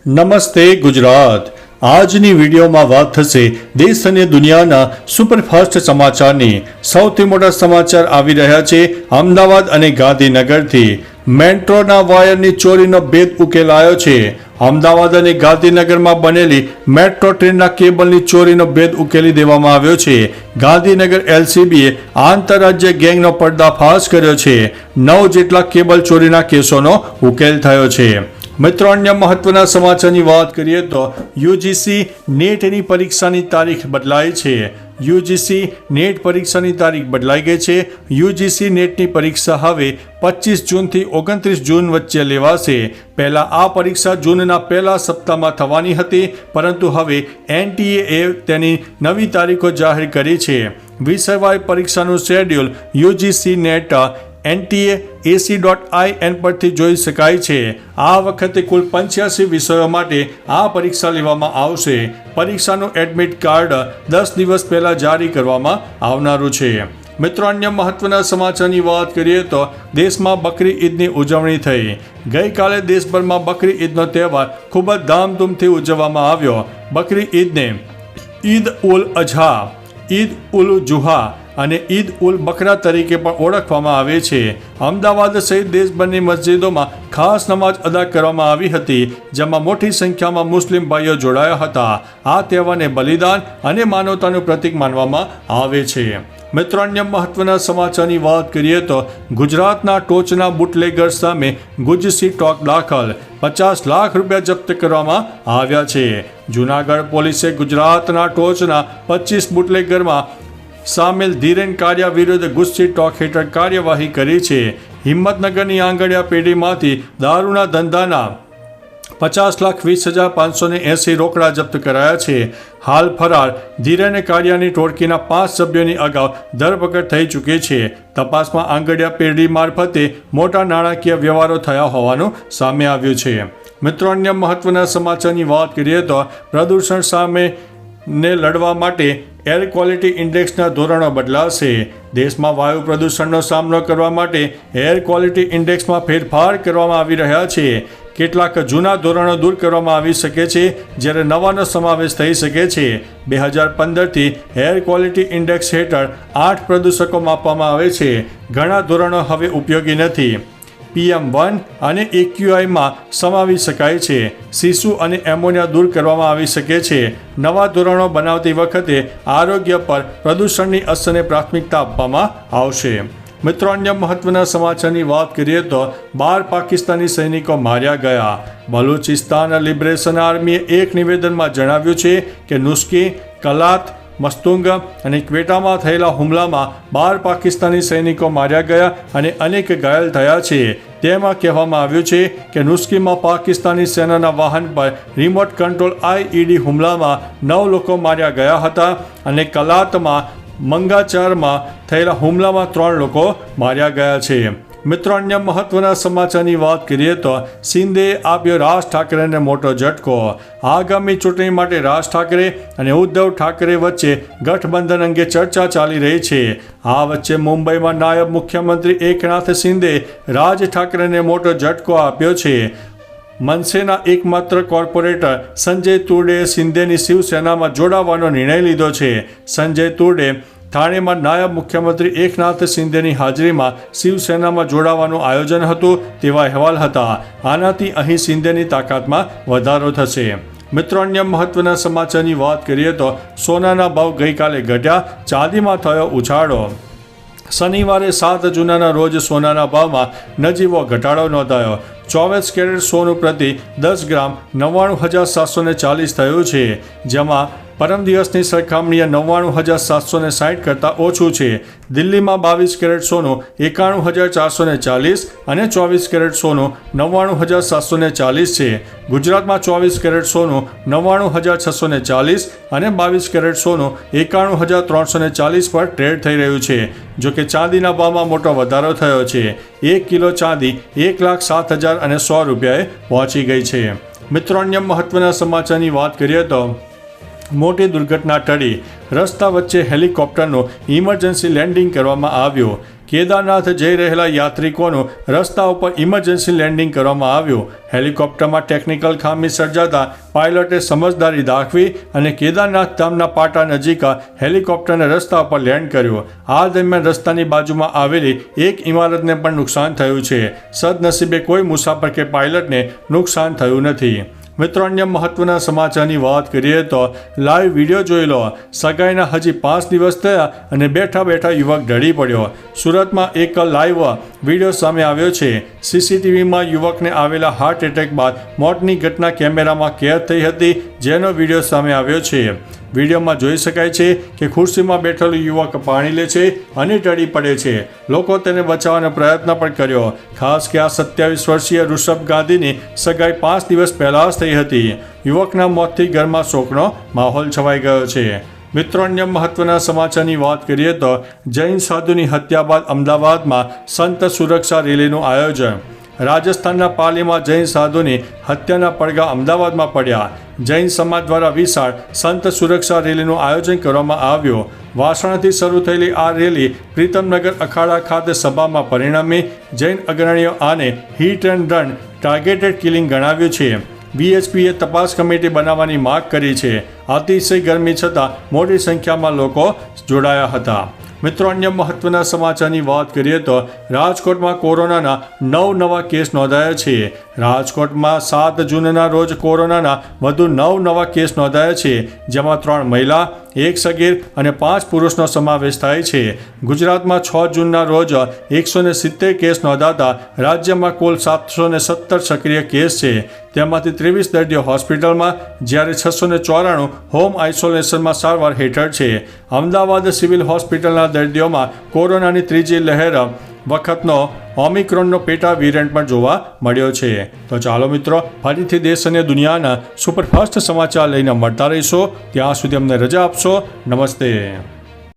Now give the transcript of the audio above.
નમસ્તે ગુજરાત। આજની વિડીયોમાં વાત થશે દેશ અને દુનિયાના સુપરફાસ્ટ સમાચારની। સૌથી મોટા સમાચાર આવી રહ્યા છે અમદાવાદ અને ગાંધીનગરથી। મેટ્રોના વાયરની ચોરીનો ભેદ ઉકેલાયો છે। અમદાવાદ અને ગાંધીનગરમાં બનેલી મેટ્રો ટ્રેનના કેબલની ચોરીનો ભેદ ઉકેલી દેવામાં આવ્યો છે। ગાંધીનગર એલસીબીએ આંતરરાજ્ય ગેંગનો પર્દાફાશ કર્યો છે। 9 જેટલા કેબલ ચોરીના કેસોનો ઉકેલ થયો છે। મિત્રો, અન્ય મહત્વના સમાચારની વાત કરીએ તો યુજીસી નેટની પરીક્ષાની તારીખ બદલાઈ છે। યુજીસી નેટ પરીક્ષાની તારીખ બદલાઈ ગઈ છે। યુજીસી નેટની પરીક્ષા હવે 25 જૂનથી 29 જૂન વચ્ચે લેવાશે। પહેલા આ પરીક્ષા જૂનના પહેલા સપ્તાહમાં થવાની હતી, પરંતુ હવે એનટીએ તેની નવી તારીખો જાહેર કરી છે। વિષયવાર પરીક્ષાનું શેડ્યુલ યુજીસી નેટ NTA.ac.in પરથી જોઈ શકાય છે। આ વખતે કુલ 85 વિષયો માટે આ પરીક્ષા લેવામાં આવશે। પરીક્ષાનું એડમિટ કાર્ડ 10 દિવસ પહેલા જારી કરવામાં આવનારું છે। મિત્રો, અન્ય મહત્વના સમાચારની વાત કરીએ તો દેશમાં બકરી ઈદની ઉજવણી થઈ। ગઈકાલે દેશભરમાં બકરી ઈદનો તહેવાર ખૂબ જ ધામધૂમથી ઉજવવામાં આવ્યો। બકરી ઈદને ઈદ ઉલ અઝહા, ઈદ ઉલ જુહા અને ઈદ ઉલ બકરા તરીકે પણ ઓળખવામાં આવે છે। અમદાવાદ સહિત દેશભરની મસ્જિદોમાં ખાસ નમાઝ અદા કરવામાં આવી હતી, જેમાં મોટી સંખ્યામાં મુસ્લિમ ભાઈઓ જોડાયા હતા। આ તહેવારને બલિદાન અને માનવતાનું પ્રતીક માનવામાં આવે છે। મિત્રો, અન્ય મહત્વના સમાચારની વાત કરીએ તો ગુજરાતના ટોચના બુટલેગર સામે ગુજસી ટોક દાખલ, 50 લાખ રૂપિયા જપ્ત કરવામાં આવ્યા છે। જૂનાગઢ પોલીસે ગુજરાતના ટોચના 25 બુટલેગરમાં સામેલ ધીરેન કારિયા વિરુદ્ધ ગુસ્સી ટોક હેઠળ કાર્યવાહી કરી છે। હિંમતનગરની આંગડિયા પેઢીમાંથી દારૂના ધંધાના 50,20,580 રોકડા જપ્ત કરાયા છે। હાલ ફરાર ધીરેન કારિયાની ટોળકીના 5 સભ્યોની અગાઉ ધરપકડ થઈ ચૂકી છે। તપાસમાં આંગડિયા પેઢી મારફતે મોટા નાણાકીય વ્યવહારો થયા હોવાનું સામે આવ્યું છે। મિત્રો, અન્ય મહત્વના સમાચારની વાત કરીએ તો પ્રદૂષણ સામે ને લડવા માટે એર ક્વોલિટી ઇન્ડેક્સના ધોરણો બદલાશે। દેશમાં વાયુ પ્રદૂષણનો સામનો કરવા માટે એર ક્વોલિટી ઇન્ડેક્સમાં ફેરફાર કરવામાં આવી રહ્યા છે। કેટલાક જૂના ધોરણો દૂર કરવામાં આવી શકે છે, જ્યારે નવાનો સમાવેશ થઈ શકે છે। 2015થી એર ક્વોલિટી ઇન્ડેક્સ હેઠળ 8 પ્રદૂષકો માપવામાં આવે છે। ઘણા ધોરણો હવે ઉપયોગી નથી। PM1 અને AQIમાં સમાવી શકાય છે। શીશુ અને એમોનિયા દૂર કરવામાં આવી શકે છે। નવા ધોરણો બનાવતી વખતે આરોગ્ય પર પ્રદૂષણની અસરને પ્રાથમિકતા આપવામાં આવશે। મિત્રો, અન્ય મહત્વના સમાચારની વાત કરીએ તો 12 પાકિસ્તાની સૈનિકો માર્યા ગયા। બલુચિસ્તાન લિબરેશન આર્મીએ એક નિવેદનમાં જણાવ્યું છે કે નુસ્કી, કલાત, મસ્તુંગ અને ક્વેટામાં થયેલા હુમલામાં 12 પાકિસ્તાની સૈનિકો માર્યા ગયા અને અનેક ઘાયલ થયા છે। તેમાં કહેવામાં આવ્યું છે કે નુસ્કીમાં પાકિસ્તાની સેનાના વાહન પર રિમોટ કંટ્રોલ IED હુમલામાં 9 લોકો માર્યા ગયા હતા અને કલાતમાં મંગાચારમાં થયેલા હુમલામાં 3 લોકો માર્યા ગયા છે। મિત્રો, અન્ય મહત્વના સમાચારની વાત કરીએ તો શિંદેએ આપ્યો રાજ ઠાકરેને મોટો ઝટકો। આગામી ચૂંટણી માટે રાજ ઠાકરે અને ઉદ્ધવ ઠાકરે વચ્ચે ગઠબંધન અંગે ચર્ચા ચાલી રહી છે। આ વચ્ચે મુંબઈમાં નાયબ મુખ્યમંત્રી એકનાથ શિંદે રાજ ઠાકરેને મોટો ઝટકો આપ્યો છે। મનસેના એકમાત્ર કોર્પોરેટર સંજય તુર્ડેએ શિંદેની શિવસેનામાં જોડાવાનો નિર્ણય લીધો છે। સંજય તુર્ડે થાણેમાં નાયબ મુખ્યમંત્રી એકનાથ શિંદેની હાજરીમાં શિવસેનામાં જોડાવાનું આયોજન હતું તેવા અહેવાલ હતા। આનાથી અહીં શિંદેની તાકાતમાં વધારો થશે। મિત્રો, અન્ય મહત્વના સમાચારની વાત કરીએ તો સોનાના ભાવ ગઈકાલે ઘટ્યા, ચાંદીમાં થયો ઉછાળો। શનિવારે 7 જૂનના રોજ સોનાના ભાવમાં નજીવો ઘટાડો નોંધાયો। 24 કેરેટ સોનું પ્રતિ 10 ગ્રામ 99,740 થયું છે, જેમાં પરમ દિવસની સરખામણીએ 99,760 કરતાં ઓછું છે। દિલ્હીમાં 22 કેરેટ સોનું 91,440 અને 24 કેરેટ સોનું 99,740 છે। ગુજરાતમાં 24 કેરેટ સોનું 99,640 અને 22 કેરેટ સોનું 91,340 પર ટ્રેડ થઈ રહ્યું છે। જોકે ચાંદીના ભાવમાં મોટો વધારો થયો છે। 1 કિલો ચાંદી 1,07,100 રૂપિયાએ પહોંચી ગઈ છે। મિત્રો, અન્ય મહત્વના સમાચારની વાત કરીએ તો મોટી દુર્ઘટના ટળી, રસ્તા વચ્ચે હેલિકોપ્ટરનું ઇમરજન્સી લેન્ડિંગ કરવામાં આવ્યું। કેદારનાથ જઈ રહેલા યાત્રિકોનું રસ્તા ઉપર ઇમરજન્સી લેન્ડિંગ કરવામાં આવ્યું. હેલિકોપ્ટરમાં ટેકનિકલ ખામી સર્જાતા પાયલટે સમજદારી દાખવી અને કેદારનાથ ધામના પાટા નજીક હેલિકોપ્ટરને રસ્તા ઉપર લેન્ડ કર્યું. આ દરમિયાન રસ્તાની બાજુમાં આવેલી એક ઇમારતને પણ નુકસાન થયું છે. સદનસીબે કોઈ મુસાફર કે પાયલટને નુકસાન થયું નથી. મિત્રો, અન્ય મહત્વના સમાચારની વાત કરીએ તો લાઈવ વિડીયો જોઈ લો. સગાઈના હજી 5 દિવસ થયા અને બેઠા બેઠા યુવક ઢળી પડ્યો. સુરતમાં એક લાઈવ વિડીયો સામે આવ્યો છે. સીસીટીવીમાં યુવકને આવેલા હાર્ટ એટેક બાદ મોતની ઘટના કેમેરામાં કેદ થઈ હતી, જેનો વિડીયો સામે આવ્યો છે. વિડીયોમાં જોઈ શકાય છે કે ખુરશીમાં બેઠેલો યુવક પાણી લે છે અને ટળી પડે છે. લોકો તેને બચાવવાનો પ્રયત્ન પણ કર્યો. ખાસ કે આ 27 વર્ષીય ઋષભ ગાંધીની સગાઈ 5 દિવસ પહેલાં જ થઈ હતી. યુવકના મોતથી ઘરમાં શોકનો માહોલ છવાઈ ગયો છે. મિત્રો, અન્ય મહત્વના સમાચારની વાત કરીએ તો જૈન સાધુની હત્યા બાદ અમદાવાદમાં સંત સુરક્ષા રેલીનું આયોજન. રાજસ્થાનના પાલીમાં જૈન સાધુની હત્યાના પડઘા અમદાવાદમાં પડ્યા. જૈન સમાજ દ્વારા વિશાળ સંત સુરક્ષા રેલીનું આયોજન કરવામાં આવ્યું. વાસણાથી શરૂ થયેલી આ રેલી પ્રીતમનગર અખાડા ખાતે સભામાં પરિણમી. જૈન અગ્રણીઓ આને hit and run targeted killing ગણાવ્યું છે. બીએચપીએ તપાસ કમિટી બનાવવાની માંગ કરી છે. અતિશય ગરમી છતાં મોટી સંખ્યામાં લોકો જોડાયા હતા. મિત્રો, અન્ય મહત્વના સમાચારની વાત કરીએ તો રાજકોટમાં કોરોનાના 9 નવા કેસ નોંધાયા છે. રાજકોટમાં 7 જૂનના રોજ કોરોનાના વધુ 9 નવા કેસ નોંધાયા છે, જેમાં 3 મહિલા, 1 સગીર અને 5 પુરુષનો સમાવેશ થાય છે. ગુજરાતમાં 6 જૂનના રોજ 170 કેસ નોંધાતા રાજ્યમાં કુલ 717 સક્રિય કેસ છે. તેમાંથી 23 દર્દીઓ હોસ્પિટલમાં, જ્યારે 694 હોમ આઇસોલેશનમાં સારવાર હેઠળ છે. અમદાવાદ સિવિલ હોસ્પિટલના દર્દીઓમાં કોરોનાની ત્રીજી લહેર વખતનો ઓમિક્રોનનો પેટા વેરિયન્ટ પણ જોવા મળ્યો છે. તો ચાલો મિત્રો, ફરીથી દેશ અને દુનિયાના સુપરફાસ્ટ સમાચાર લઈને મળતા રહીશો. ત્યાં સુધી અમને રજા આપશો. નમસ્તે.